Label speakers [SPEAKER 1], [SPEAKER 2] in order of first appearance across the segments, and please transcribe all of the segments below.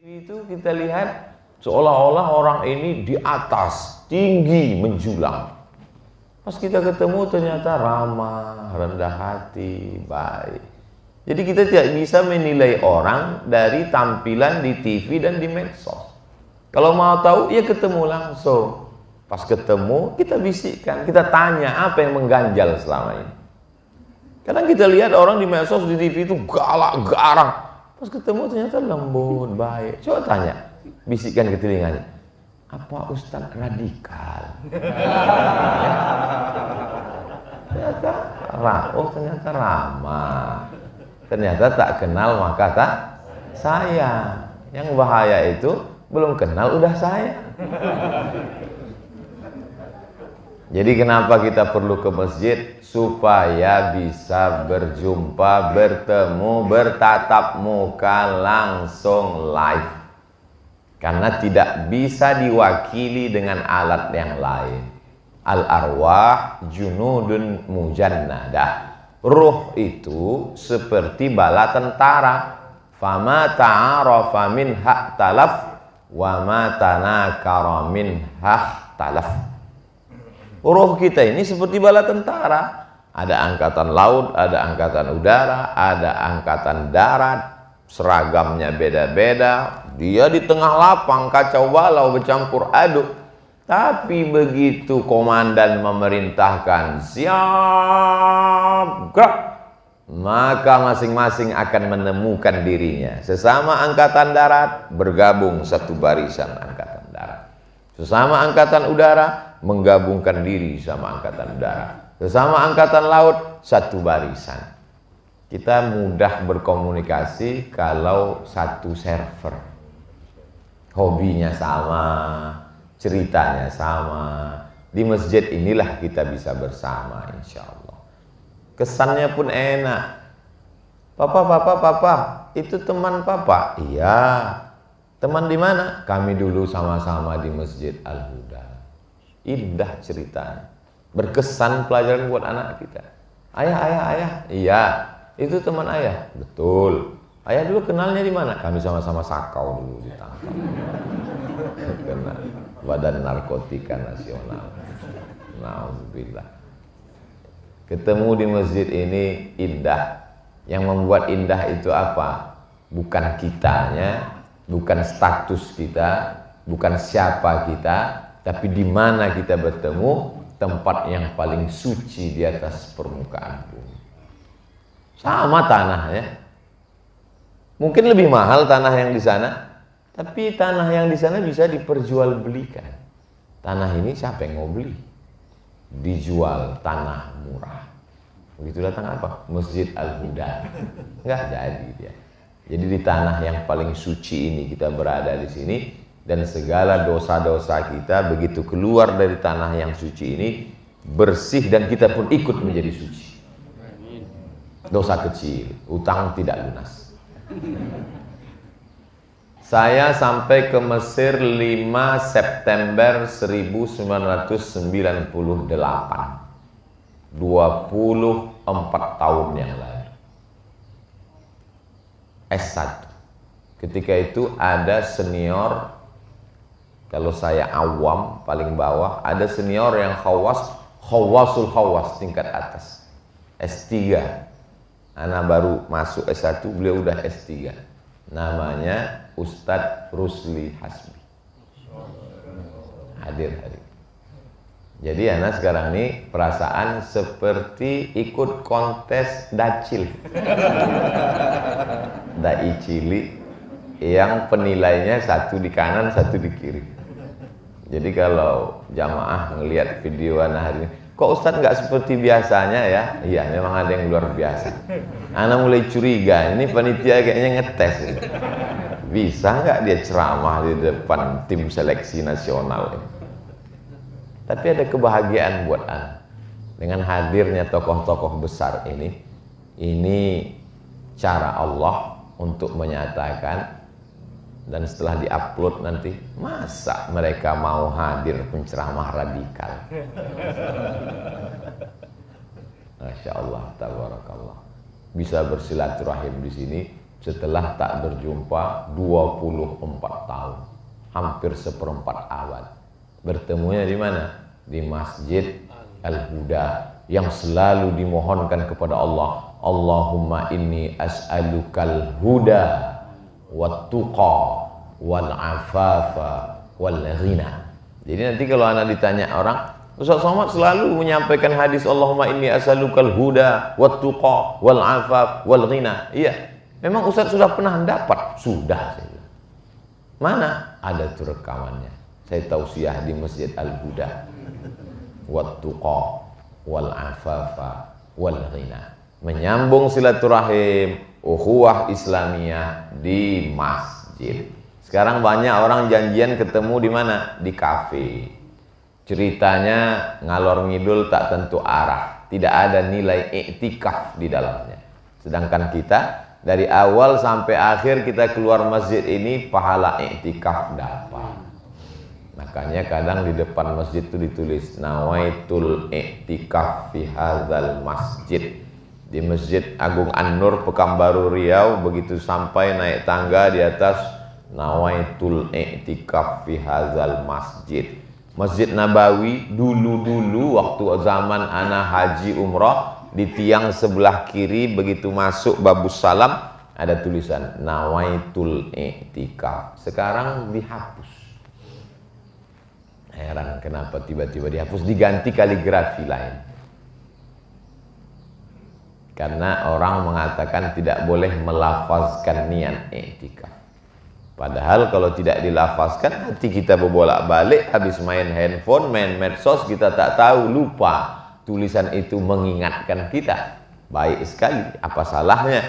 [SPEAKER 1] Itu kita lihat seolah-olah orang ini di atas, tinggi, menjulang. Pas kita ketemu ternyata ramah, rendah hati, baik. Jadi kita tidak bisa menilai orang dari tampilan di TV dan di medsos. Kalau mau tahu, ya ketemu langsung. Pas ketemu, kita bisikkan, kita tanya apa yang mengganjal selama ini. Kadang kita lihat orang di medsos, di TV itu galak, garang. Pas ketemu ternyata lembut, baik. Coba tanya, bisikkan ke telinganya. Apa Ustadz radikal? Ternyata ramah. Ternyata tak kenal maka tak sayang. Yang bahaya itu belum kenal udah sayang. Jadi kenapa kita perlu ke masjid? Supaya bisa berjumpa, bertemu, bertatap muka langsung live. Karena tidak bisa diwakili dengan alat yang lain. Al-arwah junudun mujannadah. Ruh itu seperti bala tentara. Fama ta'arafa minha talaf wa ma tanakara minha talaf. Ruh kita ini seperti bala tentara. Ada angkatan laut, ada angkatan udara, ada angkatan darat. Seragamnya beda-beda. Dia di tengah lapang kacau balau bercampur aduk. Tapi begitu komandan memerintahkan siap gerak, maka masing-masing akan menemukan dirinya. Sesama angkatan darat bergabung satu barisan angkatan darat. Sesama angkatan udara menggabungkan diri sama angkatan udara. Sesama angkatan laut satu barisan. Kita mudah berkomunikasi kalau satu server. Hobinya sama, ceritanya sama. Di masjid inilah kita bisa bersama insya Allah. Kesannya pun enak. Papa, itu teman papa? Iya. Teman di mana? Kami dulu sama-sama di Masjid Al-Huda. Indah ceritanya. Berkesan pelajaran buat anak kita. Ayah. Iya. Itu teman ayah? Betul. Ayah dulu kenalnya di mana? Kami sama-sama sakau dulu ditangkap. Kena Badan Narkotika Nasional. Nauzubillah. Ketemu di masjid ini indah. Yang membuat indah itu apa? Bukan kitanya, bukan status kita, bukan siapa kita, tapi di mana kita bertemu, tempat yang paling suci di atas permukaan bumi. Sama tanahnya. Mungkin lebih mahal tanah yang di sana, tapi tanah yang di sana bisa diperjualbelikan. Tanah ini siapa yang mau beli? Dijual tanah murah. Begitu datang apa? Masjid Al-Huda. Enggak jadi dia. Jadi di tanah yang paling suci ini kita berada di sini, dan segala dosa-dosa kita begitu keluar dari tanah yang suci ini bersih, dan kita pun ikut menjadi suci. Dosa kecil, utang tidak lunas. Saya sampai ke Mesir 5 September 1998. 24 tahun yang lalu. S1. Ketika itu ada senior, kalau saya awam paling bawah, ada senior yang khawasul khawas tingkat atas. S3. Anak baru masuk S1, beliau udah S3. Namanya Ustadz Rusli Hasbi. Hadir hari. Jadi anak sekarang ini perasaan seperti ikut kontes dacil. Dai cili yang penilainya satu di kanan, satu di kiri. Jadi kalau jamaah ngelihat video anak hari ini, kok Ustadz nggak seperti biasanya ya? Iya, memang ada yang luar biasa. Anak mulai curiga, ini panitia kayaknya ngetes. Bisa nggak dia ceramah di depan tim seleksi nasional? Tapi ada kebahagiaan buat anak dengan hadirnya tokoh-tokoh besar ini. Ini cara Allah untuk menyatakan, dan setelah diupload nanti, masa mereka mau hadir penceramah radikal? Masya Allah, tabarakallah. Bisa bersilaturahim di sini setelah tak berjumpa 24 tahun, hampir seperempat abad. Bertemunya di mana? Di Masjid Al-Huda, yang selalu dimohonkan kepada Allah, Allahumma inni as'alukal huda wat tuqa wal afafa wal ghina. Jadi nanti kalau anak ditanya orang, Ustaz Somad selalu menyampaikan hadis Allahumma inni as'alukal huda wat tuqa wal afaf wal ghina. Iya, memang Ustaz sudah pernah dapat? Sudah. Mana? Ada tuh rekamannya. Saya tausiah di Masjid Al-Huda. Wat tuqa wal afafa wal ghina. Menyambung silaturahim, ukhuwah Islamiyah di masjid. Sekarang banyak orang janjian ketemu di mana? Di kafe. Ceritanya ngalor ngidul tak tentu arah, tidak ada nilai iktikaf di dalamnya. Sedangkan kita dari awal sampai akhir kita keluar masjid ini pahala iktikaf dapat. Makanya kadang di depan masjid itu ditulis nawaitul iktikaf fi hadzal masjid. Di Masjid Agung An-Nur Pekanbaru Riau, begitu sampai naik tangga di atas nawaitul iktikaf fi hadzal masjid. Masjid Nabawi dulu-dulu waktu zaman ana haji umrah, di tiang sebelah kiri begitu masuk babus salam ada tulisan nawaitul iktikaf. Sekarang dihapus. Heran kenapa tiba-tiba dihapus, diganti kaligrafi lain. Karena orang mengatakan tidak boleh melafazkan niat iktikaf. Padahal kalau tidak dilafazkan, hati kita berbolak-balik, habis main handphone, main medsos, kita tak tahu, lupa. Tulisan itu mengingatkan kita. Baik sekali, apa salahnya?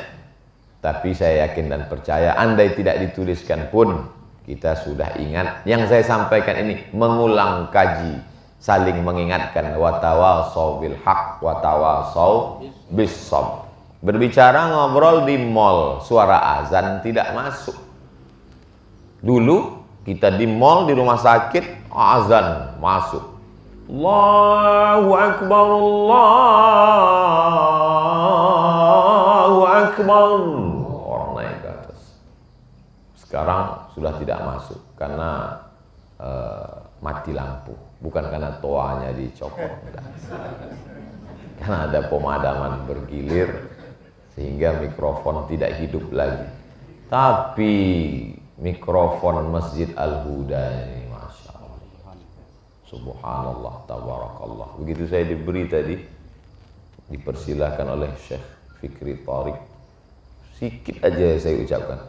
[SPEAKER 1] Tapi saya yakin dan percaya, andai tidak dituliskan pun, kita sudah ingat. Yang saya sampaikan ini, mengulang kaji, saling mengingatkan. Watawasau bil haq, watawasau bis sabr. Berbicara ngobrol di mall, suara azan tidak masuk. Dulu kita di mall, di rumah sakit, azan masuk. Allahu Akbar, Allahu Akbar. Orang naik ke atas. Sekarang sudah tidak masuk karena mati lampu. Bukan karena toanya dicopot. Karena ada pemadaman bergilir sehingga mikrofon tidak hidup lagi. Tapi mikrofon Masjid Al-Huda ini, Masya Allah, subhanallah, tabarakallah. Begitu saya diberi tadi, dipersilahkan oleh Syekh Fikri Tariq, sikit aja saya ucapkan,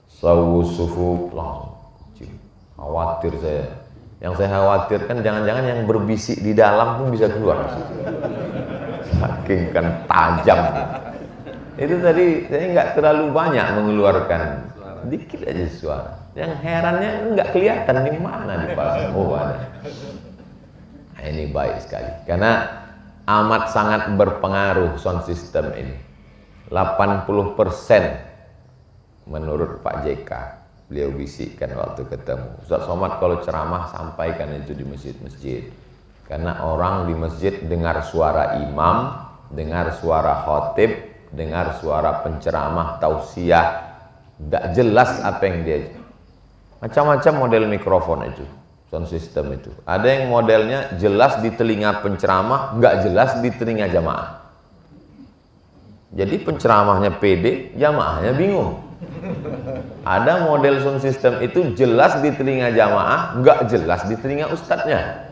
[SPEAKER 1] sawu sufu, langsung khawatir saya. Yang saya khawatirkan jangan-jangan yang berbisik di dalam pun bisa keluar, saking kan tajam. Itu tadi saya nggak terlalu banyak mengeluarkan, dikit aja suara. Yang herannya nggak kelihatan di mana di pasang. Oh ada. Nah, ini baik sekali karena amat sangat berpengaruh sound system ini. 80% menurut Pak JK, beliau bisikkan waktu ketemu. Ustaz Somad kalau ceramah sampaikan itu di masjid-masjid. Karena orang di masjid dengar suara imam, dengar suara khotib, dengar suara penceramah, tausiah, tidak jelas apa yang dia. Macam-macam model mikrofon itu, sound system itu. Ada yang modelnya jelas di telinga penceramah, nggak jelas di telinga jamaah. Jadi penceramahnya pede, jamaahnya bingung. Ada model sound system itu jelas di telinga jamaah, nggak jelas di telinga ustadznya.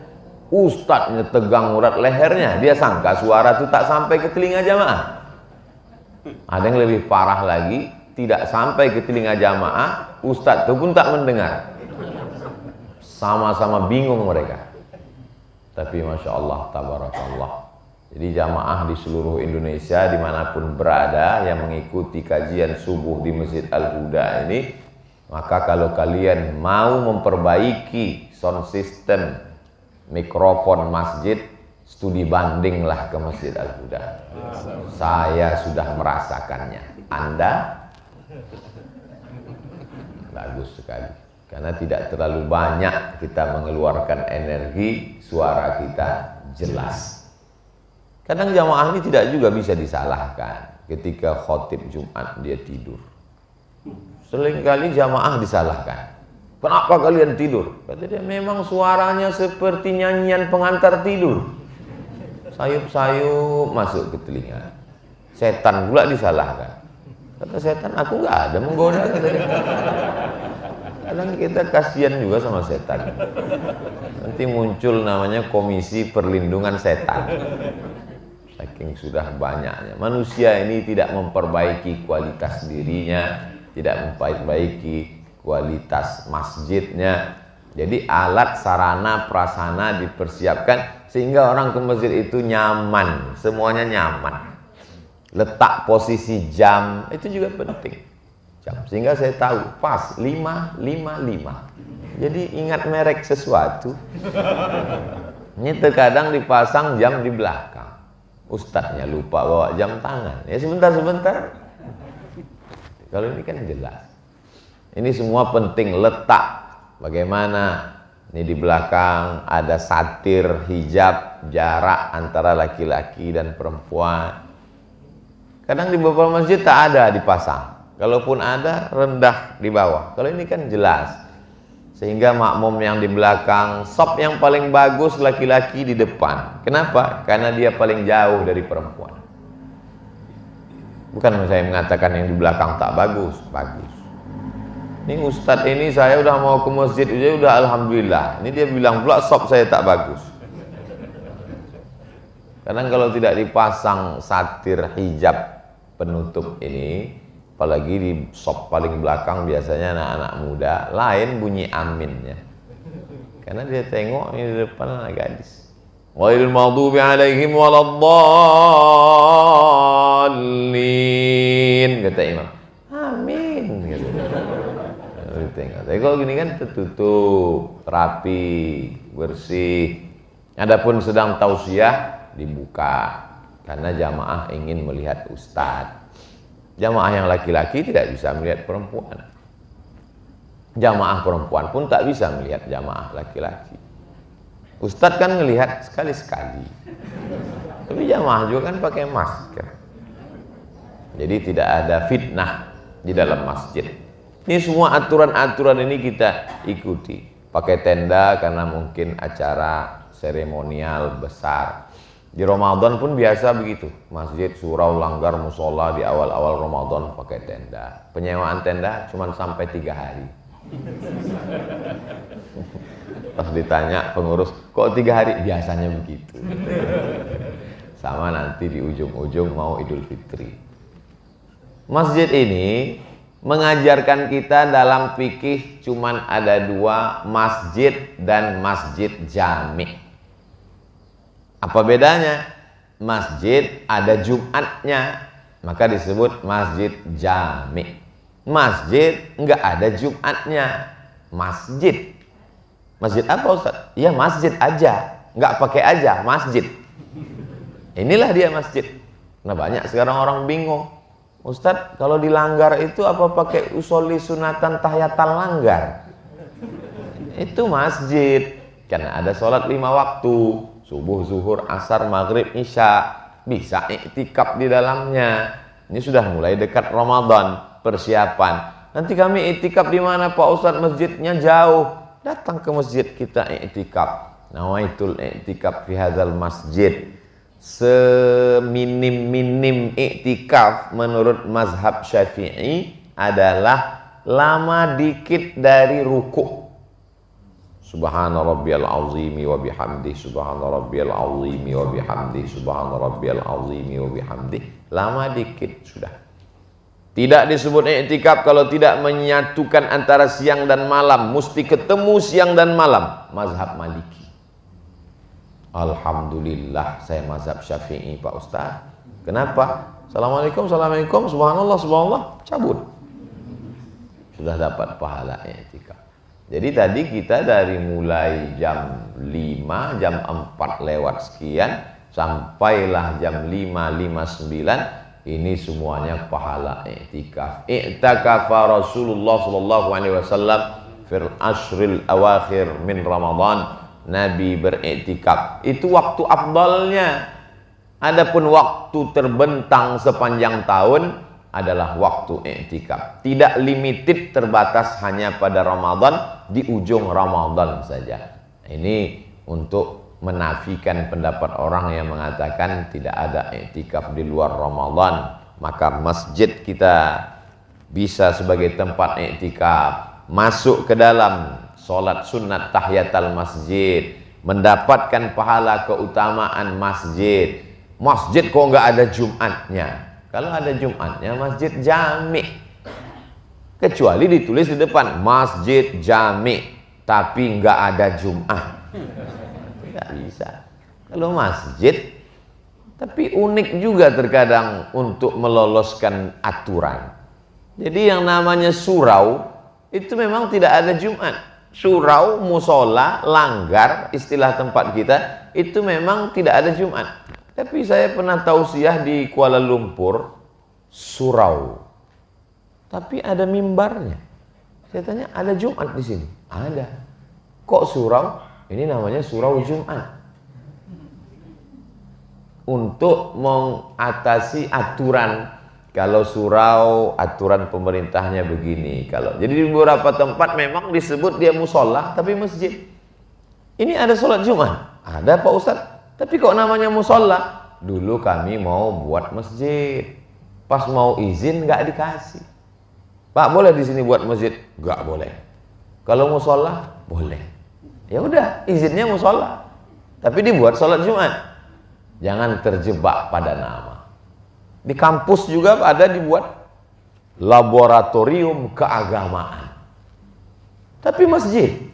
[SPEAKER 1] Ustadznya tegang urat lehernya, dia sangka suara itu tak sampai ke telinga jamaah. Ada yang lebih parah lagi, tidak sampai ke telinga jamaah, ustadz itu pun tak mendengar. Sama-sama bingung mereka. Tapi Masya Allah, tabarakallah. Jadi jamaah di seluruh Indonesia dimanapun berada yang mengikuti kajian subuh di Masjid Al-Huda ini, maka kalau kalian mau memperbaiki sound system mikrofon masjid, studi bandinglah ke Masjid Al-Huda. Saya sudah merasakannya. Anda? Bagus sekali. Karena tidak terlalu banyak kita mengeluarkan energi, suara kita jelas. Kadang jamaah ini tidak juga bisa disalahkan. ketika khotib Jumat dia tidur. Seringkali jamaah disalahkan. Kenapa kalian tidur? Kata dia, memang suaranya seperti nyanyian pengantar tidur. Sayup-sayup masuk ke telinga. Setan pula disalahkan. Kata setan, aku nggak ada menggoda. Kata dia. Kadang kita kasihan juga sama setan. Nanti muncul namanya Komisi Perlindungan Setan. Saking sudah banyaknya. Manusia ini tidak memperbaiki kualitas dirinya, tidak memperbaiki kualitas masjidnya. Jadi alat sarana prasarana dipersiapkan sehingga orang ke masjid itu nyaman, semuanya nyaman. Letak posisi jam itu juga penting. Jam sehingga saya tahu pas 5.55. Jadi ingat merek sesuatu. Ini terkadang dipasang jam di belakang. Ustadznya lupa bawa jam tangan. Ya sebentar-sebentar. Kalau ini kan jelas. Ini semua penting, letak. Bagaimana? Ini di belakang ada satir hijab, jarak antara laki-laki dan perempuan. Kadang di beberapa masjid tak ada dipasang. Kalaupun ada, rendah di bawah. Kalau ini kan jelas. Sehingga makmum yang di belakang, sop yang paling bagus laki-laki di depan. Kenapa? Karena dia paling jauh dari perempuan. Bukan saya mengatakan yang di belakang tak bagus, bagus. Ini ustadz ini saya udah mau ke masjid, dia udah alhamdulillah. Ini dia bilang pula sop saya tak bagus. Karena kalau tidak dipasang satir hijab penutup ini, apalagi di sop paling belakang biasanya anak-anak muda, lain bunyi aminnya. Karena dia tengok ini di depan anak gadis. Ghairil maghdubi alaihim waladdallin, kata imam. Amin gitu. Tapi kalau gini kan tertutup, rapi, bersih. Adapun sedang tausiah dibuka karena jamaah ingin melihat ustadz. Jamaah yang laki-laki tidak bisa melihat perempuan. Jamaah perempuan pun tak bisa melihat jamaah laki-laki. Ustadz kan melihat sekali-sekali. Tapi jamaah juga kan pakai masker. Jadi tidak ada fitnah di dalam masjid. Ini semua aturan-aturan ini kita ikuti. Pakai tenda karena mungkin acara seremonial besar. Di Ramadan pun biasa begitu. Masjid, surau, langgar, musola di awal-awal Ramadan pakai tenda. Penyewaan tenda cuma sampai 3 hari. Pas ditanya pengurus, kok 3 hari? Biasanya begitu. Sama nanti di ujung-ujung mau Idul Fitri. Masjid ini mengajarkan kita dalam fikih cuman ada 2, masjid dan masjid jami. Apa bedanya? Masjid ada Jumatnya, maka disebut masjid jami. Masjid enggak ada Jumatnya, masjid. Masjid apa Ustaz? Ya masjid aja, enggak pakai aja, masjid. Inilah dia masjid. Nah banyak sekarang orang bingung. Ustadz, kalau dilanggar itu apa pakai usolli sunatan tahiyatal langgar? Itu masjid. Karena ada sholat 5 waktu. Subuh, zuhur, asar, maghrib, isya. Bisa iktikaf di dalamnya. Ini sudah mulai dekat Ramadan. Persiapan. Nanti kami iktikaf di mana Pak Ustadz? Masjidnya jauh. Datang ke masjid kita iktikaf. Nawaitul iktikaf fi hadzal masjid. Seminim-minim iktikaf menurut mazhab Syafi'i adalah lama dikit dari ruku. Subhana rabbiyal azimi wa bihamdi, subhana rabbiyal azimi wa bihamdi, subhana rabbiyal azimi wa bihamdi. Lama dikit sudah. Tidak disebut iktikaf kalau tidak menyatukan antara siang dan malam, mesti ketemu siang dan malam. Mazhab Maliki. Alhamdulillah saya mazhab Syafi'i Pak Ustaz. Kenapa? Assalamualaikum, assalamualaikum, subhanallah, subhanallah, cabut. Sudah dapat pahala i'tikaf. Jadi tadi kita dari mulai jam 5, jam 4 lewat sekian sampailah jam 5.59, ini semuanya pahala i'tikaf. I'takafa Rasulullah sallallahu alaihi wasallam fil ashril awakhir min Ramadan. Nabi beriktikaf. Itu waktu afdalnya. Adapun waktu terbentang sepanjang tahun adalah waktu i'tikaf. Tidak limited, terbatas hanya pada Ramadan, di ujung Ramadan saja. Ini untuk menafikan pendapat orang yang mengatakan tidak ada i'tikaf di luar Ramadan. Maka masjid kita bisa sebagai tempat i'tikaf, masuk ke dalam sholat sunat tahiyatul masjid, mendapatkan pahala keutamaan masjid. Masjid kok nggak ada Jumatnya? Kalau ada Jumatnya masjid jami, kecuali ditulis di depan masjid jami tapi nggak ada Jumat, nggak bisa. Kalau masjid, tapi unik juga terkadang untuk meloloskan aturan. Jadi yang namanya surau itu memang tidak ada Jumat. Surau, musola, langgar, istilah tempat kita itu memang tidak ada Jumat. Tapi saya pernah tausiah di Kuala Lumpur, surau, tapi ada mimbarnya. Saya tanya, ada Jumat di sini? Ada. Kok surau? Ini namanya surau Jumat. Untuk mengatasi aturan. Kalau surau, aturan pemerintahnya begini. Jadi di beberapa tempat memang disebut dia musola, tapi masjid. Ini ada sholat Jumat? Ada Pak Ustadz. Tapi kok namanya musola? Dulu kami mau buat masjid. Pas mau izin nggak dikasih. Pak, boleh di sini buat masjid? Nggak boleh. Kalau musola? Boleh. Ya udah, izinnya musola. Tapi dibuat sholat Jumat. Jangan terjebak pada nama. Di kampus juga ada dibuat laboratorium keagamaan. Tapi masjid.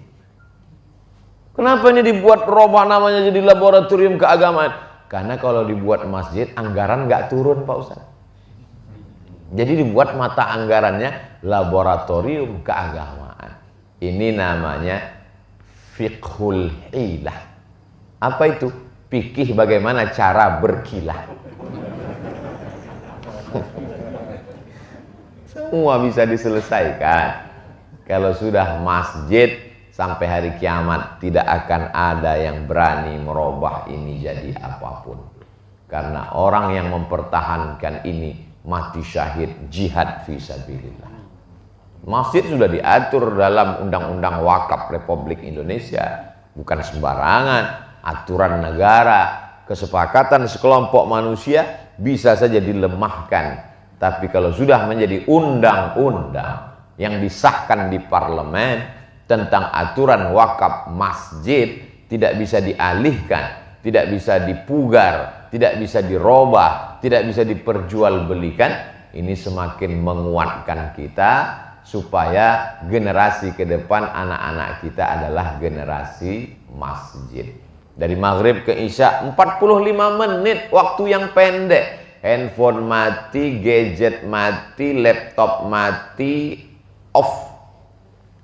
[SPEAKER 1] Kenapa ini dibuat robah namanya jadi laboratorium keagamaan? Karena kalau dibuat masjid, anggaran nggak turun Pak Ustaz. Jadi dibuat mata anggarannya laboratorium keagamaan. Ini namanya fiqhul hilah. Apa itu? Fikih bagaimana cara berkilah. Semua bisa diselesaikan. Kalau sudah masjid, sampai hari kiamat tidak akan ada yang berani merubah ini jadi apapun. Karena orang yang mempertahankan ini mati syahid jihad fisabilillah. Masjid sudah diatur dalam Undang-Undang Wakaf Republik Indonesia. Bukan sembarangan. Aturan negara, kesepakatan sekelompok manusia bisa saja dilemahkan. Tapi kalau sudah menjadi undang-undang yang disahkan di parlemen tentang aturan wakaf masjid, tidak bisa dialihkan, tidak bisa dipugar, tidak bisa dirubah, tidak bisa diperjualbelikan. Ini semakin menguatkan kita supaya generasi ke depan anak-anak kita adalah generasi masjid. Dari maghrib ke isya 45 menit, waktu yang pendek. Handphone mati, gadget mati, laptop mati, off.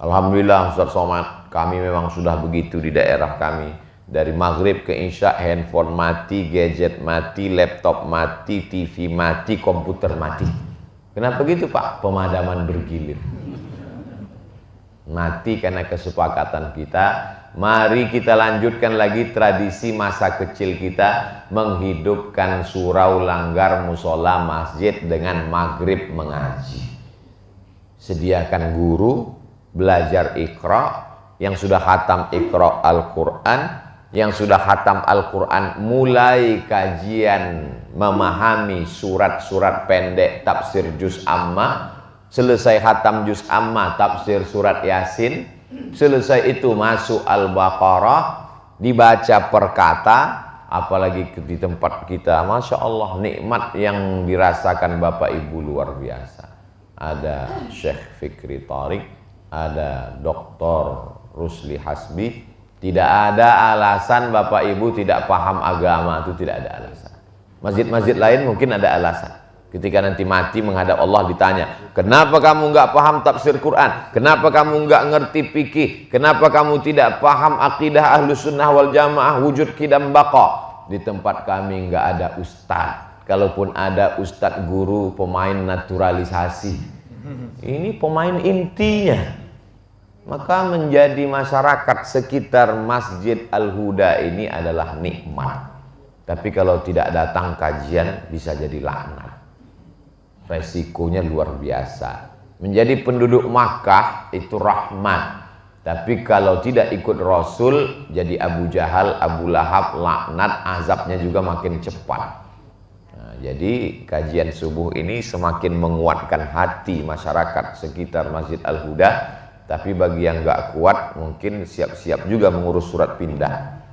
[SPEAKER 1] Alhamdulillah Ustaz Somad, kami memang sudah begitu di daerah kami. Dari maghrib ke isya handphone mati, gadget mati, laptop mati, TV mati, komputer mati. Kenapa gitu Pak? Pemadaman bergilir. Mati karena kesepakatan kita. Mari kita lanjutkan lagi tradisi masa kecil kita, menghidupkan surau, langgar, musola, masjid dengan maghrib mengaji. Sediakan guru, belajar Iqra, yang sudah khatam Iqra Al-Quran, yang sudah khatam Al-Quran mulai kajian memahami surat-surat pendek tafsir juz amma, selesai khatam juz amma tafsir surat Yasin, selesai itu masuk Al-Baqarah, dibaca per kata. Apalagi di tempat kita, Masya Allah, nikmat yang dirasakan Bapak Ibu luar biasa. Ada Syekh Fikri Tariq, ada Dr. Rusli Hasbi. Tidak ada alasan Bapak Ibu tidak paham agama, itu tidak ada alasan. Masjid-masjid lain mungkin ada alasan. Ketika nanti mati menghadap Allah ditanya, kenapa kamu nggak paham tafsir Quran? Kenapa kamu nggak ngerti fikih? Kenapa kamu tidak paham akidah Ahlus Sunnah wal Jamaah wujud qidam baqa? Di tempat kami nggak ada ustadz. Kalaupun ada ustadz guru pemain naturalisasi. Ini pemain intinya. Maka menjadi masyarakat sekitar Masjid Al-Huda ini adalah nikmat. Tapi kalau tidak datang kajian bisa jadi laknat. Resikonya luar biasa. Menjadi penduduk Makkah itu rahmat. Tapi kalau tidak ikut Rasul, jadi Abu Jahal, Abu Lahab, laknat, azabnya juga makin cepat. Nah, jadi kajian subuh ini semakin menguatkan hati masyarakat sekitar Masjid Al-Huda. Tapi bagi yang nggak kuat, mungkin siap-siap juga mengurus surat pindah.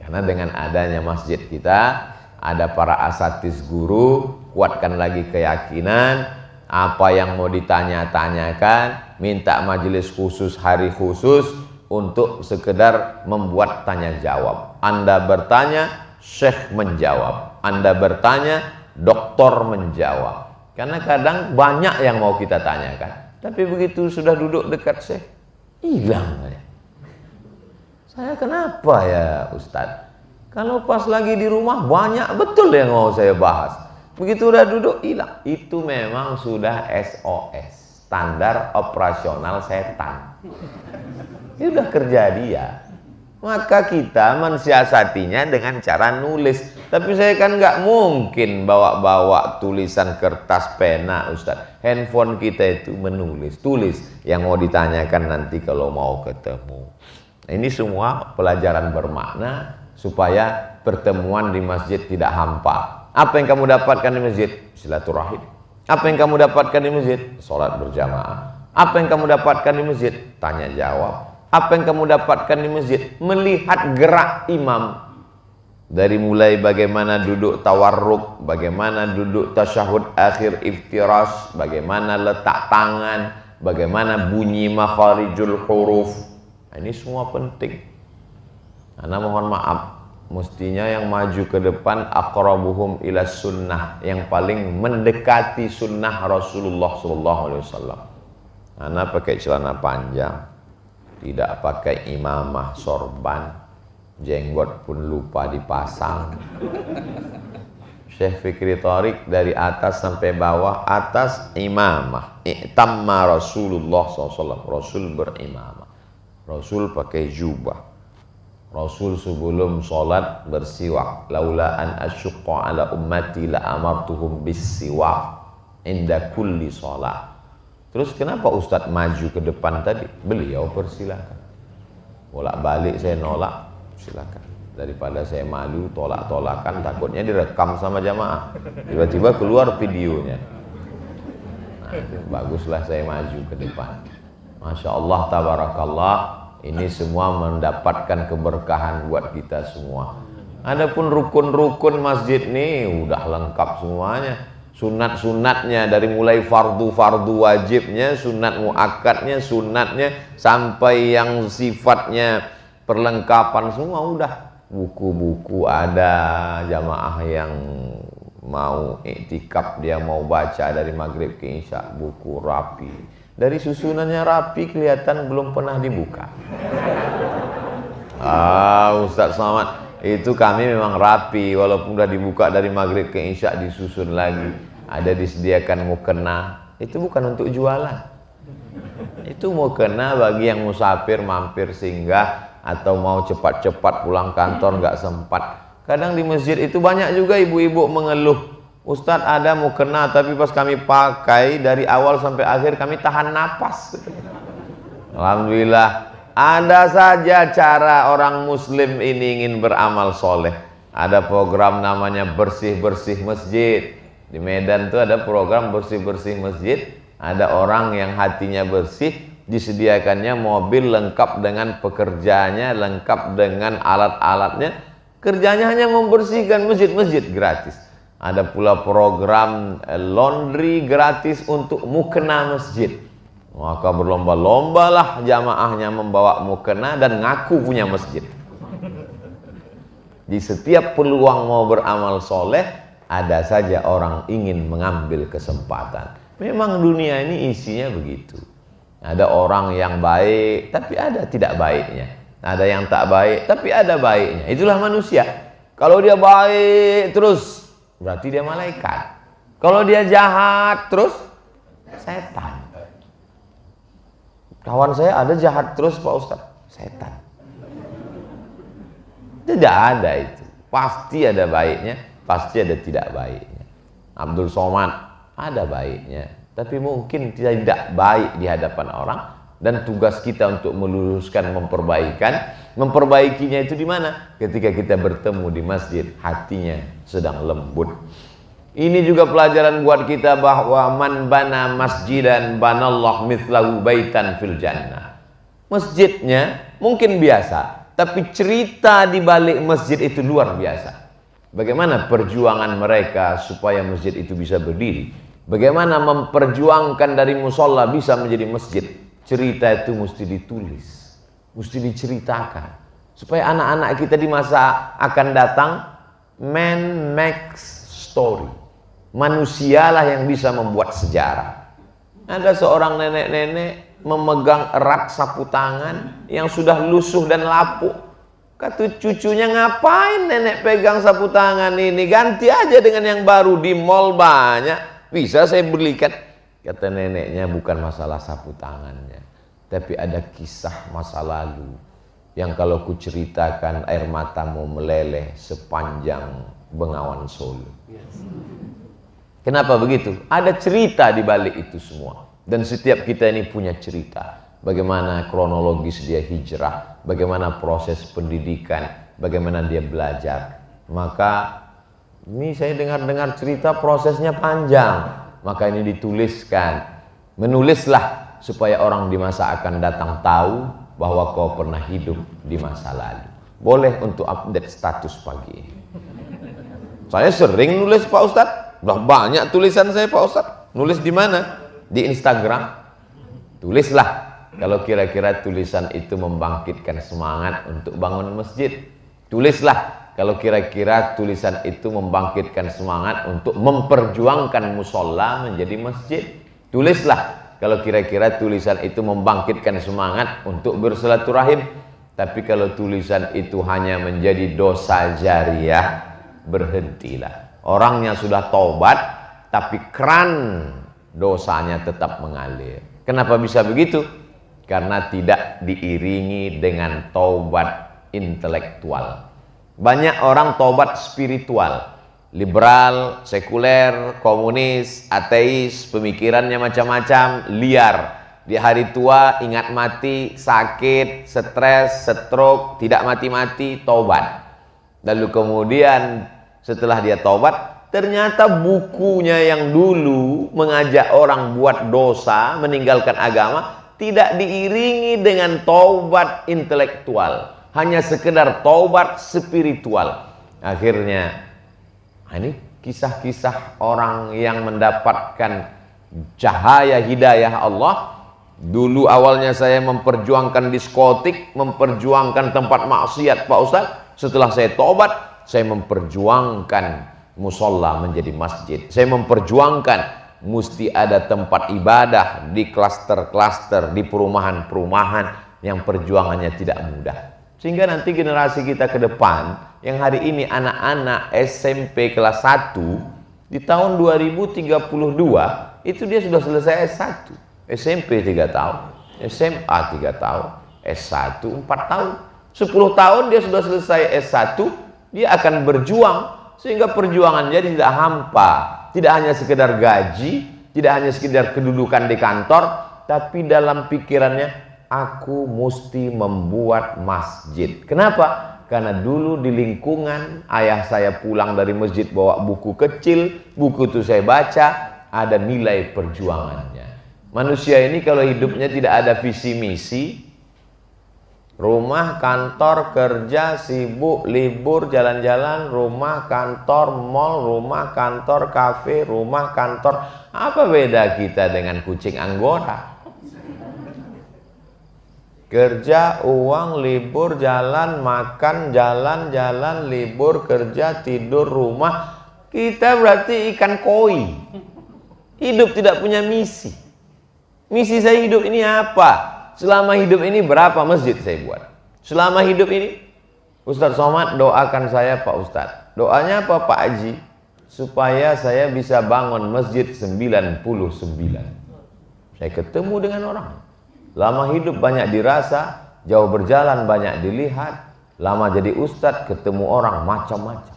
[SPEAKER 1] Karena dengan adanya masjid kita, ada para asatiz guru, kuatkan lagi keyakinan. Apa yang mau ditanya-tanyakan, minta majelis khusus, hari khusus untuk sekedar membuat tanya jawab. Anda bertanya, syekh menjawab. Anda bertanya, doktor menjawab. Karena kadang banyak yang mau kita tanyakan, tapi begitu sudah duduk dekat syekh, hilang. Saya kenapa ya Ustadz? Kalau pas lagi di rumah banyak betul yang mau saya bahas. Begitu udah duduk hilang. Itu memang sudah SOS, standar operasional setan. Ini udah kerja dia. Maka kita mensiasatinya dengan cara nulis. Tapi saya kan nggak mungkin bawa-bawa tulisan kertas pena Ustaz. Handphone kita itu menulis, tulis yang mau ditanyakan nanti kalau mau ketemu. Ini semua pelajaran bermakna supaya pertemuan di masjid tidak hampa. Apa yang kamu dapatkan di masjid? Silaturahim. Apa yang kamu dapatkan di masjid? Sholat berjamaah. Apa yang kamu dapatkan di masjid? Tanya jawab. Apa yang kamu dapatkan di masjid? Melihat gerak imam. Dari mulai bagaimana duduk tawarruk, bagaimana duduk tasyahud akhir iftirash, bagaimana letak tangan, bagaimana bunyi makharijul huruf. Nah, ini semua penting. Karena mohon maaf, mestinya yang maju ke depan aqrabuhum ila sunnah, yang paling mendekati sunnah Rasulullah SAW. Anak pakai celana panjang, tidak pakai imamah sorban, jenggot pun lupa dipasang. Syekh Fikri Thariq dari atas sampai bawah, atas imamah, i'tamma Rasulullah SAW, Rasul berimamah, Rasul pakai jubah. Rasul sebelum sholat bersiwak. Laula an asyqa ala ummati la amartuhum bis-siwak inda kulli sholat. Terus kenapa Ustadz maju ke depan tadi? Beliau persilakan. Bolak-balik saya nolak, silakan. Daripada saya malu tolak-tolakan, takutnya direkam sama jamaah. Tiba-tiba keluar videonya. Nah, baguslah saya maju ke depan. Masya Allah, tabarakallah. Ini semua mendapatkan keberkahan buat kita semua. Adapun rukun-rukun masjid ini udah lengkap semuanya. Sunat-sunatnya dari mulai fardu-fardu wajibnya, sunat muakkadnya, sunatnya, sampai yang sifatnya perlengkapan semua udah. Buku-buku ada, jamaah yang mau iktikaf dia mau baca dari maghrib ke isya, buku rapi. Dari susunannya rapi kelihatan belum pernah dibuka. Ustadz Selamat, itu kami memang rapi, walaupun udah dibuka dari maghrib ke isya disusun lagi. Ada disediakan mukena, itu bukan untuk jualan. Itu mukena bagi yang musafir mampir singgah atau mau cepat-cepat pulang kantor nggak sempat. Kadang di masjid itu banyak juga ibu-ibu mengeluh, Ustadz ada mukena tapi pas kami pakai dari awal sampai akhir kami tahan napas. Alhamdulillah, ada saja cara orang muslim ini ingin beramal soleh. Ada program namanya bersih-bersih masjid. Di Medan tuh ada program bersih-bersih masjid. Ada orang yang hatinya bersih, disediakannya mobil lengkap dengan pekerjaannya, lengkap dengan alat-alatnya. Kerjanya hanya membersihkan masjid-masjid gratis. Ada pula program laundry gratis untuk mukena masjid. Maka berlomba-lombalah jamaahnya membawa mukena dan ngaku punya masjid. Di setiap peluang mau beramal soleh, ada saja orang ingin mengambil kesempatan. Memang dunia ini isinya begitu. Ada orang yang baik, tapi ada tidak baiknya. Ada yang tak baik, tapi ada baiknya. Itulah manusia. Kalau dia baik terus, berarti dia malaikat. Kalau dia jahat terus, setan. Kawan saya ada jahat terus Pak Ustadz, setan. Tidak ada itu. Pasti ada baiknya, pasti ada tidak baiknya. Abdul Somad ada baiknya, tapi mungkin tidak baik di hadapan orang. Dan tugas kita untuk meluruskan, memperbaikinya itu di mana? Ketika kita bertemu di masjid, hatinya sedang lembut. Ini juga pelajaran buat kita bahwa man bana masjidan banallah mithlahu baitan fil jannah. Masjidnya mungkin biasa, tapi cerita di balik masjid itu luar biasa. Bagaimana perjuangan mereka supaya masjid itu bisa berdiri? Bagaimana memperjuangkan dari musola bisa menjadi masjid? Cerita itu mesti ditulis, mesti diceritakan, supaya anak-anak kita di masa akan datang, man makes story. Manusialah yang bisa membuat sejarah. Ada seorang nenek-nenek memegang erat sapu tangan yang sudah lusuh dan lapuk. Kata cucunya, ngapain nenek pegang sapu tangan ini? Ganti aja dengan yang baru, di mall banyak, bisa saya belikan. Kata neneknya, bukan masalah sapu tangannya, tapi ada kisah masa lalu yang kalau ku ceritakan air matamu meleleh sepanjang Bengawan Solo. Kenapa begitu? Ada cerita di balik itu semua. Dan setiap kita ini punya cerita. Bagaimana kronologis dia hijrah, bagaimana proses pendidikan, bagaimana dia belajar. Maka ini saya dengar-dengar cerita prosesnya panjang. Maka ini dituliskan. Menulislah supaya orang di masa akan datang tahu bahwa kau pernah hidup di masa lalu. Boleh untuk update status pagi ini. Saya sering nulis Pak Ustadz. Udah banyak tulisan saya Pak Ustadz. Nulis di mana? Di Instagram. Tulislah. Kalau kira-kira tulisan itu membangkitkan semangat untuk bangun masjid. Tulislah. Kalau kira-kira tulisan itu membangkitkan semangat untuk memperjuangkan musola menjadi masjid. Tulislah. Kalau kira-kira tulisan itu membangkitkan semangat untuk bersilaturahim. Tapi kalau tulisan itu hanya menjadi dosa jariah, berhentilah. Orangnya sudah taubat, tapi keran dosanya tetap mengalir. Kenapa bisa begitu? Karena tidak diiringi dengan taubat intelektual. Banyak orang taubat spiritual, liberal, sekuler, komunis, ateis, pemikirannya macam-macam, liar. Di hari tua ingat mati, sakit, stres, stroke, tidak mati-mati, taubat. Lalu kemudian setelah dia taubat, ternyata bukunya yang dulu mengajak orang buat dosa, meninggalkan agama, tidak diiringi dengan taubat intelektual, hanya sekedar taubat spiritual. Akhirnya ini kisah-kisah orang yang mendapatkan cahaya hidayah Allah. Dulu awalnya saya memperjuangkan diskotik, memperjuangkan tempat maksiat Pak Ustadz. Setelah saya taubat, saya memperjuangkan musola menjadi masjid. Saya memperjuangkan mesti ada tempat ibadah di klaster-klaster, di perumahan-perumahan yang perjuangannya tidak mudah. Sehingga nanti generasi kita ke depan, yang hari ini anak-anak SMP kelas 1, di tahun 2032, itu dia sudah selesai S1. SMP 3 tahun, SMA 3 tahun, S1 4 tahun. 10 tahun dia sudah selesai S1, dia akan berjuang, sehingga perjuangannya tidak hampa. Tidak hanya sekedar gaji, tidak hanya sekedar kedudukan di kantor, tapi dalam pikirannya, aku mesti membuat masjid. Kenapa? Karena dulu di lingkungan ayah saya pulang dari masjid bawa buku kecil, buku itu saya baca, ada nilai perjuangannya. Manusia ini kalau hidupnya tidak ada visi misi, rumah, kantor, kerja, sibuk, libur, jalan-jalan, rumah, kantor, mall, rumah, kantor, kafe, rumah, kantor. Apa beda kita dengan kucing anggora? Kerja, uang, libur, jalan, makan, jalan, libur, kerja, tidur, rumah. Kita berarti ikan koi. Hidup tidak punya misi. Misi saya hidup ini apa? Selama hidup ini berapa masjid saya buat? Selama hidup ini, Ustadz Somad doakan saya Pak Ustadz. Doanya apa Pak Haji? Supaya saya bisa bangun masjid 99. Saya ketemu dengan orang. Lama hidup banyak dirasa, jauh berjalan banyak dilihat. Lama jadi ustadz, ketemu orang macam-macam.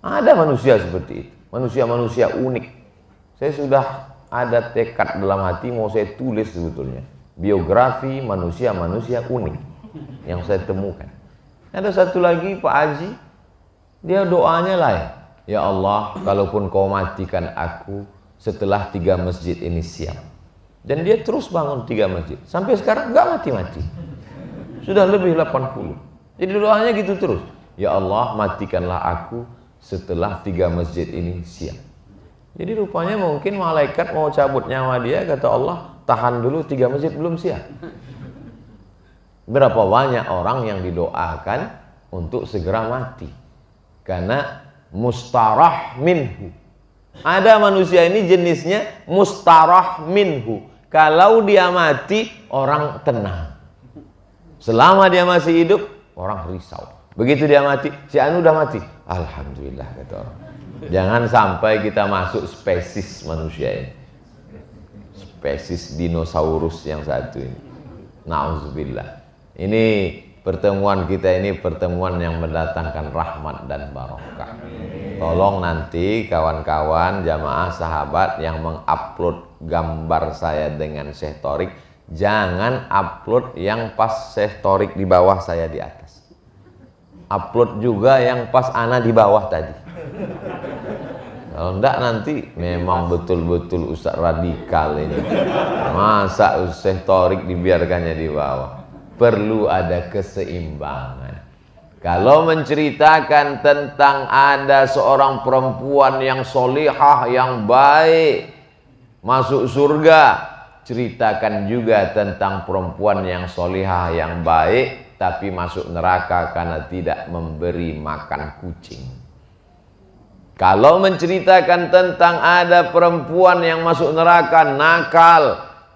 [SPEAKER 1] Ada manusia seperti itu, manusia-manusia unik. Saya sudah ada tekad dalam hati mau saya tulis sebetulnya biografi manusia-manusia unik yang saya temukan. Ada satu lagi Pak Haji, dia doanya lain. Ya Allah, kalaupun kau matikan aku setelah 3 masjid ini siap. Dan dia terus bangun 3 masjid. Sampai sekarang nggak mati-mati. Sudah lebih 80. Jadi doanya gitu terus. Ya Allah, matikanlah aku setelah 3 masjid ini siap. Jadi rupanya mungkin malaikat mau cabut nyawa dia, kata Allah, tahan dulu 3 masjid belum siap. Berapa banyak orang yang didoakan untuk segera mati karena mustarah minhu. Ada manusia ini jenisnya mustarah minhu. Kalau dia mati, orang tenang. Selama dia masih hidup, orang risau. Begitu dia mati, si Anu udah mati, alhamdulillah, kata orang. Jangan sampai kita masuk spesies manusia ini, spesies dinosaurus yang satu ini. Nauzubillah. Ini pertemuan kita ini pertemuan yang mendatangkan rahmat dan barokah. Tolong nanti kawan-kawan jamaah sahabat yang mengupload gambar saya dengan Syekh Thorik, jangan upload yang pas Syekh Thorik di bawah, saya di atas. Upload juga yang pas ana di bawah tadi. Kalau enggak nanti memang betul-betul Ustaz radikal ini. Masa Syekh Thorik dibiarkannya di bawah? Perlu ada keseimbangan. Kalau menceritakan tentang ada seorang perempuan yang solihah, yang baik, masuk surga, ceritakan juga tentang perempuan yang solihah, yang baik, tapi masuk neraka karena tidak memberi makan kucing. Kalau menceritakan tentang ada perempuan yang masuk neraka nakal,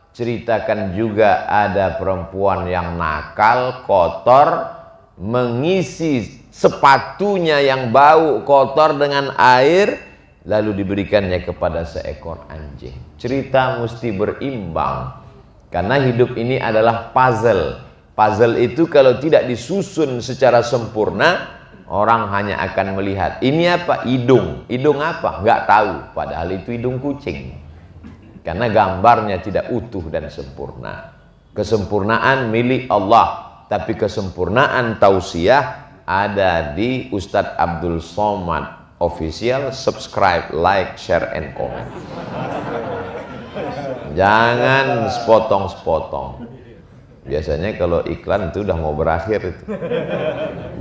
[SPEAKER 1] ceritakan juga ada perempuan yang nakal, kotor, mengisi sepatunya yang bau kotor dengan air, lalu diberikannya kepada seekor anjing. Cerita mesti berimbang, karena hidup ini adalah puzzle. Puzzle itu kalau tidak disusun secara sempurna, orang hanya akan melihat ini apa, hidung. Hidung apa? Nggak tahu, padahal itu hidung kucing. Karena gambarnya tidak utuh dan sempurna. Kesempurnaan milik Allah, tapi kesempurnaan tausiah ada di Ustadz Abdul Somad Official. Subscribe, like, share, and comment. Jangan sepotong-sepotong. Biasanya kalau iklan itu udah mau berakhir itu.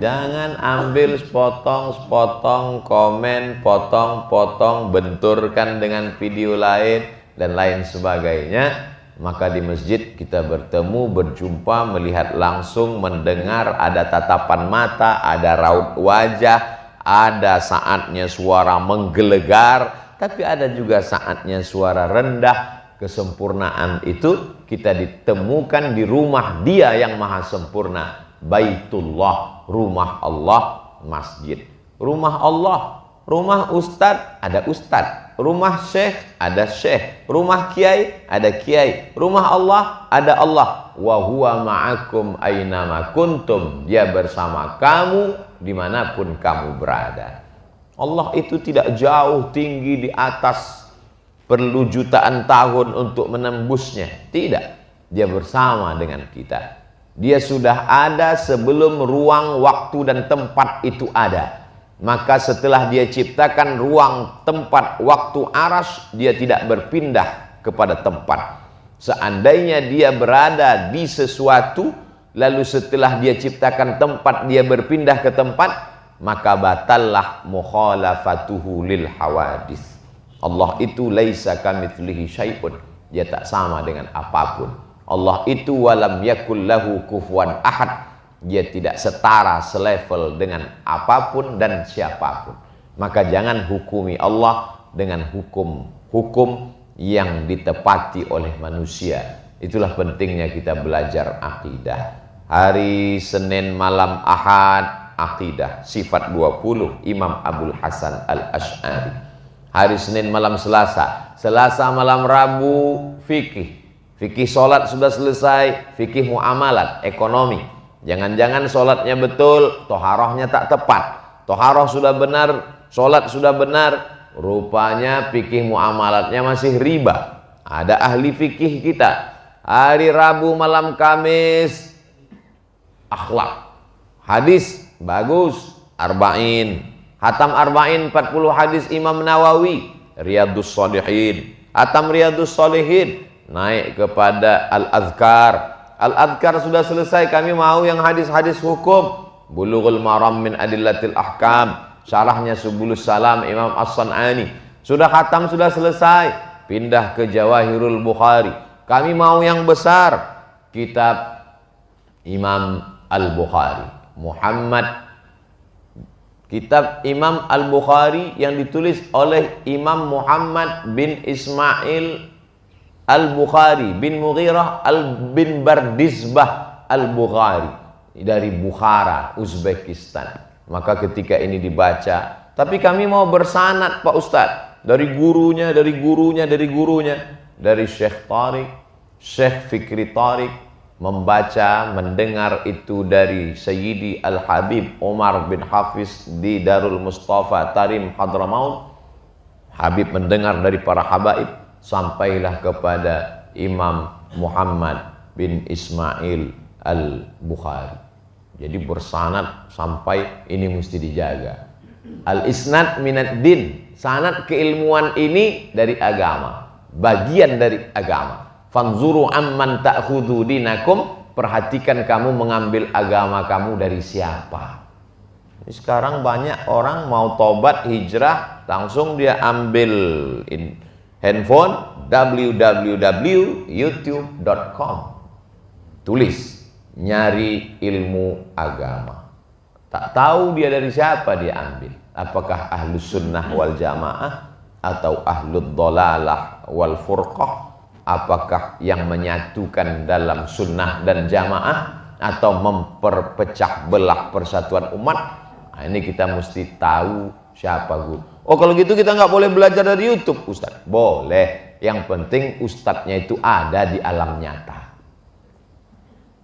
[SPEAKER 1] Jangan ambil sepotong-sepotong, komen, potong-potong, benturkan dengan video lain dan lain sebagainya. Maka di masjid kita bertemu, berjumpa, melihat langsung, mendengar, ada tatapan mata, ada raut wajah, ada saatnya suara menggelegar, tapi ada juga saatnya suara rendah. Kesempurnaan itu kita ditemukan di rumah Dia yang maha sempurna, Baitullah, rumah Allah, masjid. Rumah Allah, rumah Ustadz, ada Ustadz. Rumah Syekh, ada Syekh. Rumah Kiai, ada Kiai. Rumah Allah, ada Allah. Wa huwa ma'akum aynama kuntum. Dia bersama kamu dimanapun kamu berada. Allah itu tidak jauh tinggi di atas, perlu jutaan tahun untuk menembusnya. Tidak. Dia bersama dengan kita. Dia sudah ada sebelum ruang, waktu, dan tempat itu ada. Maka setelah dia ciptakan ruang, tempat, waktu, aras, dia tidak berpindah kepada tempat. Seandainya dia berada di sesuatu, lalu setelah dia ciptakan tempat, dia berpindah ke tempat, maka batallah mukhalafatuhu lil hawadis. Allah itu laisa kamitslihi syai'un. Dia tak sama dengan apapun. Allah itu walam yakul lahu kufuwan ahad. Dia tidak setara, selevel dengan apapun dan siapapun. Maka jangan hukumi Allah dengan hukum-hukum yang ditepati oleh manusia. Itulah pentingnya kita belajar akidah. Hari Senin malam Ahad, akidah sifat 20 Imam Abul Hasan Al-Asy'ari. Hari Senin malam Selasa, Selasa malam Rabu fikih. Fikih sholat sudah selesai, fikih muamalat, ekonomi. Jangan-jangan sholatnya betul, toharohnya tak tepat. Toharoh sudah benar, sholat sudah benar, rupanya fikih muamalatnya masih riba. Ada ahli fikih kita, hari Rabu malam Kamis, akhlak, hadis bagus, arba'in, hatam arba'in 40 hadis Imam Nawawi, Riyadus Shalihin, hatam Riyadus Shalihin, naik kepada Al-Adhkar. Al-Adhkar sudah selesai, kami mau yang hadis-hadis hukum, Bulughul Maram min Adillatil Ahkam, syarahnya Subulus Salam Imam As-San'ani, sudah khatam, sudah selesai, pindah ke Jawahirul Bukhari. Kami mau yang besar, kitab Imam Al-Bukhari, kitab Imam Al-Bukhari yang ditulis oleh Imam Muhammad bin Ismail Al-Bukhari bin Mughirah bin Bardizbah Al-Bukhari dari Bukhara, Uzbekistan. Maka ketika ini dibaca, tapi kami mau bersanad Pak Ustadz, dari gurunya, dari Syekh Tariq, Syekh Fikri Tariq, membaca, mendengar itu dari Sayyidi Al-Habib Umar bin Hafiz di Darul Mustafa Tarim Hadramaut. Habib mendengar dari para habaib, sampailah kepada Imam Muhammad bin Ismail Al-Bukhari. Jadi bersanad sampai ini mesti dijaga. Al-isnad minad din, sanad keilmuan ini dari agama, bagian dari agama. Fanzuru amman ta'khudhu dinakum, perhatikan kamu mengambil agama kamu dari siapa. Sekarang banyak orang mau tobat hijrah, langsung dia ambil handphone www.youtube.com, tulis nyari ilmu agama. Tak tahu dia dari siapa dia ambil. Apakah ahlus sunnah wal jamaah atau ahlud dhalalah wal furqah? Apakah yang menyatukan dalam sunnah dan jamaah atau memperpecah belah persatuan umat? Nah, ini kita mesti tahu siapa guru. Oh, kalau gitu kita nggak boleh belajar dari YouTube, Ustaz. Boleh. Yang penting ustadznya itu ada di alam nyata.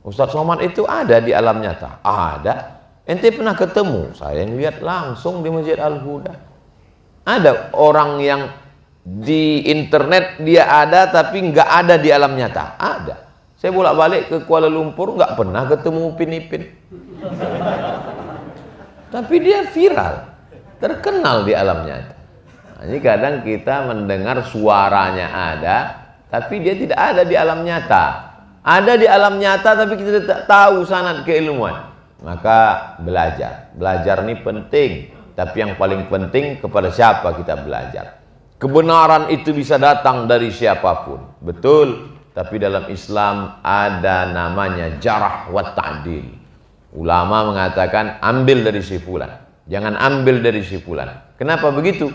[SPEAKER 1] Ustadz Somad itu ada di alam nyata. Ada. Ente pernah ketemu? Saya yang lihat langsung di Masjid Al-Huda. Ada orang yang di internet dia ada tapi nggak ada di alam nyata. Ada. Saya bolak-balik ke Kuala Lumpur nggak pernah ketemu Upin Ipin. Tapi dia viral, terkenal di alam nyata. Nah, ini kadang kita mendengar suaranya ada, tapi dia tidak ada di alam nyata. Ada di alam nyata tapi kita tidak tahu sanad keilmuan. Maka belajar ini penting. Tapi yang paling penting kepada siapa kita belajar. Kebenaran itu bisa datang dari siapapun, betul. Tapi dalam Islam ada namanya jarah wa ta'dil. Ulama mengatakan ambil dari si fulan, jangan ambil dari si fulan. Kenapa begitu?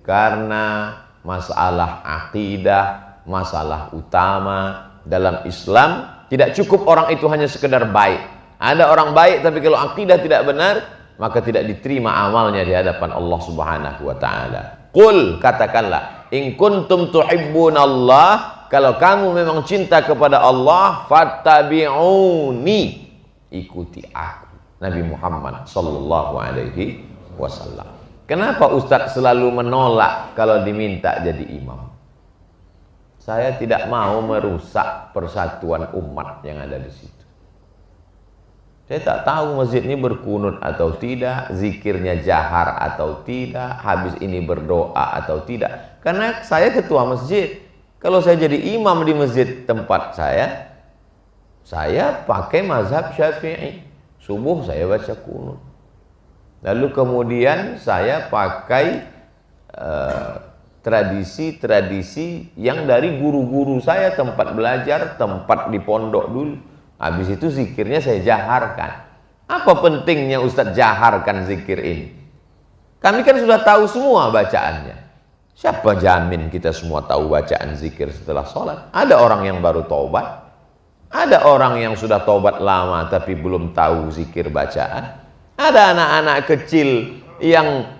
[SPEAKER 1] Karena masalah akidah, masalah utama dalam Islam, tidak cukup orang itu hanya sekedar baik. Ada orang baik tapi kalau akidah tidak benar, maka tidak diterima amalnya di hadapan Allah Subhanahu wa taala. Qul, katakanlah, in kuntum tuhibbunallah, kalau kamu memang cinta kepada Allah, fattabi'uni, ikuti aku, Nabi Muhammad sallallahu alaihi wasallam. Kenapa Ustadz selalu menolak kalau diminta jadi imam? Saya tidak mau merusak persatuan umat yang ada di situ. Saya tak tahu masjid ini berkunut atau tidak, zikirnya jahar atau tidak, habis ini berdoa atau tidak. Karena saya ketua masjid. Kalau saya jadi imam di masjid tempat saya pakai mazhab Syafi'i. Subuh saya baca kunut. Lalu kemudian saya pakai tradisi-tradisi yang dari guru-guru saya, tempat belajar, tempat di pondok dulu. Habis itu zikirnya saya jaharkan. Apa pentingnya Ustadz jaharkan zikir ini? Kami kan sudah tahu semua bacaannya. Siapa jamin kita semua tahu bacaan zikir setelah sholat? Ada orang yang baru taubat, ada orang yang sudah taubat lama tapi belum tahu zikir bacaan. Ada anak-anak kecil yang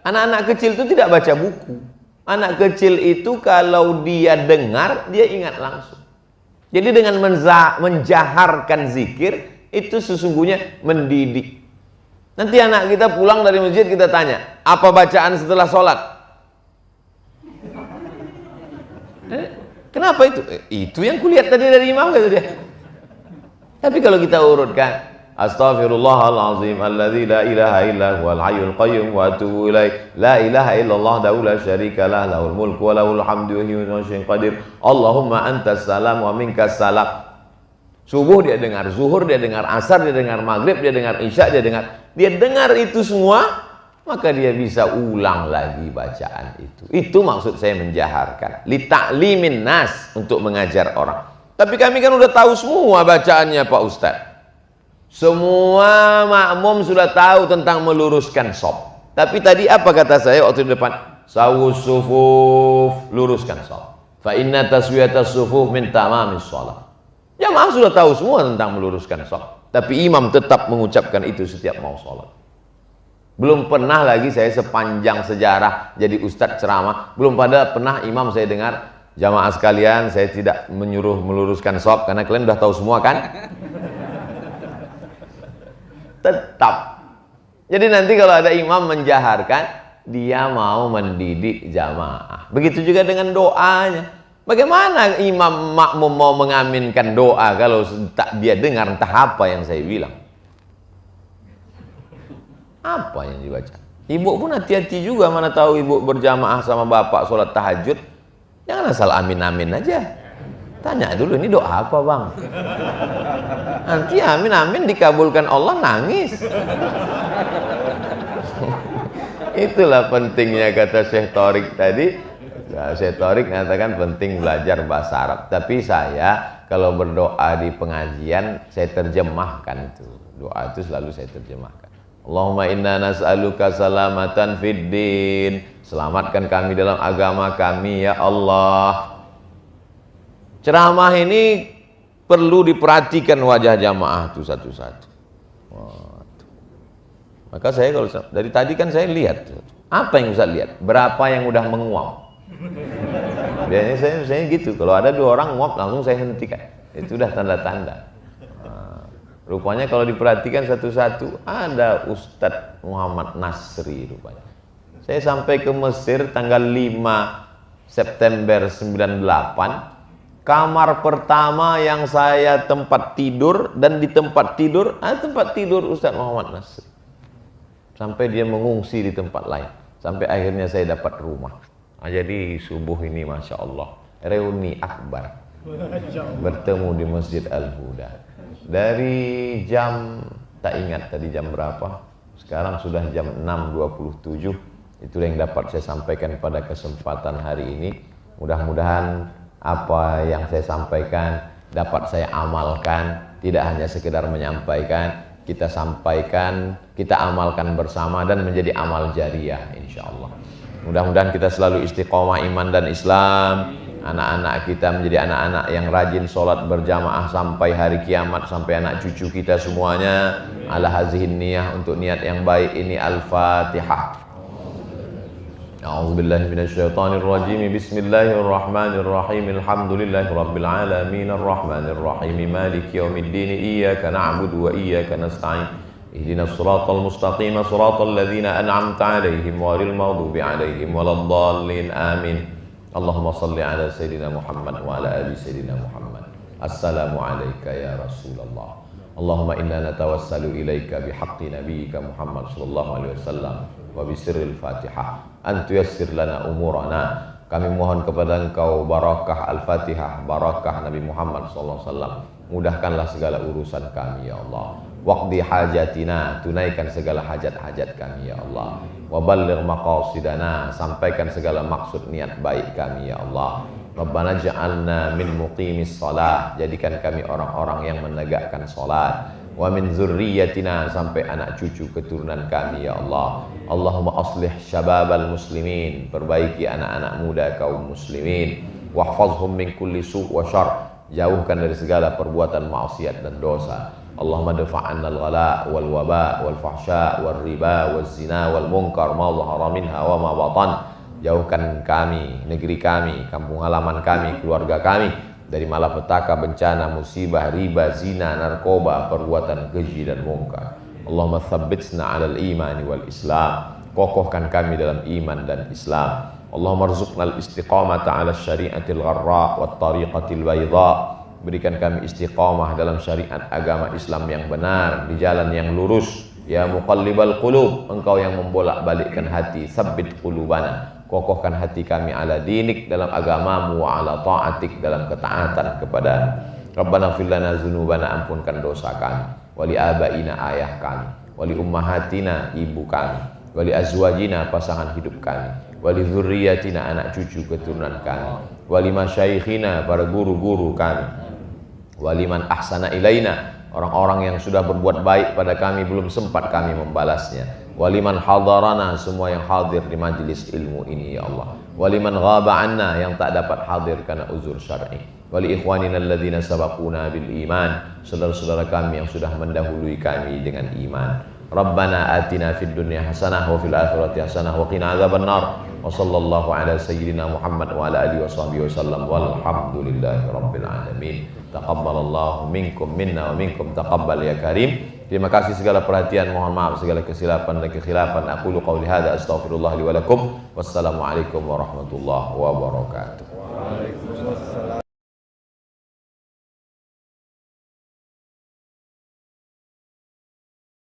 [SPEAKER 1] anak-anak kecil itu tidak baca buku. Anak kecil itu kalau dia dengar, dia ingat langsung. Jadi dengan menjaharkan zikir, itu sesungguhnya mendidik. Nanti anak kita pulang dari masjid, kita tanya, apa bacaan setelah sholat? Kenapa itu? Itu yang kulihat tadi dari imam gitu dia. Tapi kalau kita urutkan, astaghfirullahalazim alladzi la ilaha illa huwal hayyul qayyum wa atubu ilaih, la ilaha illallah la syarikalah lahul mulku wa lahul hamdu wa huwa ala syai'in qadir, Allahumma antas salam wa minkas salam. Subuh dia dengar, zuhur dia dengar, asar dia dengar, maghrib dia dengar, isya dia dengar itu semua, maka dia bisa ulang lagi bacaan itu. Itu maksud saya menjaharkan, li ta'limin nas, untuk mengajar orang. Tapi kami kan udah tahu semua bacaannya Pak Ustadz. Semua makmum sudah tahu tentang meluruskan shaf. Tapi tadi apa kata saya waktu di depan? Sawus sufuf, luruskan shaf. Fa inna taswiyatas sufuf min tamamis shalah. Jamaah sudah tahu semua tentang meluruskan shaf. Tapi imam tetap mengucapkan itu setiap mau sholat. Belum pernah lagi saya sepanjang sejarah jadi ustadz ceramah, belum pernah imam saya dengar, jamaah sekalian, saya tidak menyuruh meluruskan shaf karena kalian udah tahu semua kan? Tetap. Jadi nanti kalau ada imam menjaharkan, dia mau mendidik jamaah. Begitu juga dengan doanya. Bagaimana imam makmum mau mengaminkan doa kalau dia dengar entah apa yang saya bilang? Apa yang dibaca? Ibu pun hati-hati juga, mana tahu ibu berjamaah sama bapak sholat tahajud. Jangan asal amin-amin aja. Tanya dulu, ini doa apa bang? Nanti amin-amin dikabulkan Allah, nangis. Itulah pentingnya kata Syekh Thorik tadi. Syekh Thorik mengatakan penting belajar bahasa Arab. Tapi saya kalau berdoa di pengajian, saya terjemahkan itu. Doa itu selalu saya terjemahkan. Allahumma inna nas'aluka salamatan fid din. Selamatkan kami dalam agama kami ya Allah. Ceramah ini perlu diperhatikan wajah jamaah itu satu-satu. Maka saya kalau dari tadi kan saya lihat, apa yang bisa lihat? Berapa yang udah menguap? Biasanya saya gitu, kalau ada 2 orang nguap langsung saya hentikan. Itu udah tanda-tanda. Rupanya kalau diperhatikan satu-satu, ada Ustadz Muhammad Nasri rupanya. Saya sampai ke Mesir tanggal 5 September 98. Kamar pertama yang saya tempat tidur, dan di tempat tidur ada tempat tidur Ustadz Muhammad Nasri. Sampai dia mengungsi di tempat lain. Sampai akhirnya saya dapat rumah. Jadi subuh ini Masya Allah reuni akbar, bertemu di Masjid Al-Huda. Dari jam, tak ingat tadi jam berapa, sekarang sudah jam 6.27. Itulah yang dapat saya sampaikan pada kesempatan hari ini. Mudah-mudahan apa yang saya sampaikan dapat saya amalkan, tidak hanya sekedar menyampaikan, kita sampaikan, kita amalkan bersama dan menjadi amal jariah insyaallah. Mudah-mudahan kita selalu istiqomah iman dan Islam. Anak-anak kita menjadi anak-anak yang rajin sholat berjamaah sampai hari kiamat, sampai anak cucu kita semuanya. Ala hazihin niyah, untuk niat yang baik ini. Al-Fatihah. A'udzubillahi minasyaitonir rajim. Bismillahirrahmanirrahim. Alhamdulillahi rabbil alamin arrahmanir rahim maliki yaumiddin. Iyyaka na'budu wa iyyaka nasta'in. Ihdinas siratal mustaqim siratal ladzina an'amta 'alaihim ghairil maghdubi 'alaihim waladdallin. Amin. Allahumma shalli ala sayyidina Muhammad wa ala ali sayyidina Muhammad. Assalamu alayka ya Rasulullah. Allahumma inna natawassalu ilaika bihaqqi nabiyyika Muhammad sallallahu alaihi wasallam wa bisirril Fatihah an tuyassir lana umurana. Kami mohon kepada Engkau barakah Al-Fatihah, barakah Nabi Muhammad sallallahu alaihi wasallam. Mudahkanlah segala urusan kami ya Allah. Waqdi hajatina, tunaikan segala hajat-hajat kami ya Allah. Wa balligh maqasidana, sampaikan segala maksud niat baik kami ya Allah. Rabbana ja'alna min muqimis shalah, jadikan kami orang-orang yang menegakkan salat. Wa min dzurriyyatina, sampai anak cucu keturunan kami ya Allah. Allahumma aslih syababal muslimin, perbaiki anak-anak muda kaum muslimin. Wahfazhum min kulli su' wa syarr, jauhkan dari segala perbuatan maksiat dan dosa. Allahumma dafa'anna al-ghala wal waba wal fahsya wal riba wal zina wal munkar ma dhahara minha wa ma batan. Jauhkan kami, negeri kami, kampung halaman kami, keluarga kami dari malapetaka, bencana, musibah, riba, zina, narkoba, perbuatan keji dan mungkar. Allahumma tsabbitsna 'alal imani wal Islam. Kokohkan kami dalam iman dan Islam. Allahumma rzuqnal istiqamata 'ala syari'atil gharra wat tariqatil bayda. Berikan kami istiqamah dalam syariat agama Islam yang benar, di jalan yang lurus. Ya muqallibal qulub, engkau yang membolak-balikkan hati, tsabbit qulubana. Kokohkan hati kami ala dinik, dalam agamamu, wa ala ta'atik, dalam ketaatan kepada Rabbana fir lana dzunubana, ampunkan dosa kami, wali abaina, ayah kami, wali ummahatina, ibu kami, wali azwajina, pasangan hidup kami, wali dzurriyyatina, anak cucu keturunan kami, wali masyaikhina, para guru-guru kami, wali man ahsana ilaina, orang-orang yang sudah berbuat baik pada kami belum sempat kami membalasnya, waliman hadarana, semua yang hadir di majelis ilmu ini ya Allah, waliman ghaba anna, yang tak dapat hadir karena uzur syar'i, wali ikhwanina alladzina sabaquna bil iman, saudara-saudara kami yang sudah mendahului kami dengan iman. Rabbana atina fid dunya hasanah wa fil akhirati hasanah wa qina adzabannar. Wa sallallahu ala sayyidina Muhammad wa ala alihi washabbihi wasallam walhamdulillahi rabbil alamin. Taqabbalallahu minkum minna wa minkum taqabbal ya karim. Terima kasih segala perhatian, mohon maaf segala kesilapan dan kekhilafan. Aqulu qauli hadza astaghfirullah li wa lakum. Wassalamualaikum warahmatullahi wabarakatuh. Waalaikumsalam.